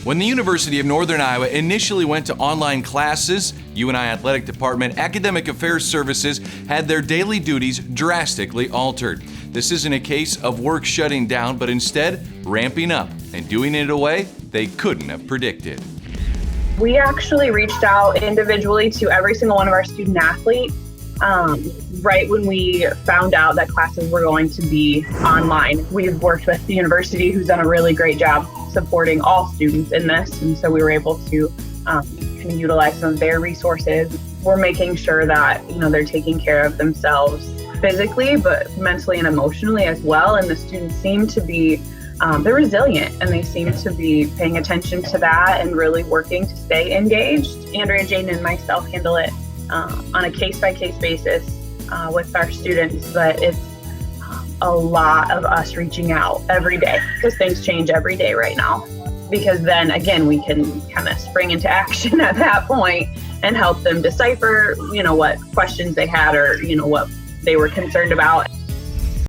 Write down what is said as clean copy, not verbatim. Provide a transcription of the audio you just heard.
When the University of Northern Iowa initially went to online classes, UNI Athletic Department Academic Affairs Services had their daily duties drastically altered. This isn't a case of work shutting down, but instead ramping up and doing it in a way they couldn't have predicted. We actually reached out individually to every single one of our student athletes right when we found out that classes were going to be online. We've worked with the university, who's done a really great job supporting all students in this, and so we were able to kind of utilize some of their resources. We're making sure that they're taking care of themselves physically, but mentally and emotionally as well. And the students seem to be they're resilient, and they seem to be paying attention to that and really working to stay engaged. Andrea, Jaden, and myself handle it on a case-by-case basis with our students, but it's a lot of us reaching out every day because things change every day right now. Because then again, we can kind of spring into action at that point and help them decipher, what questions they had or, what they were concerned about.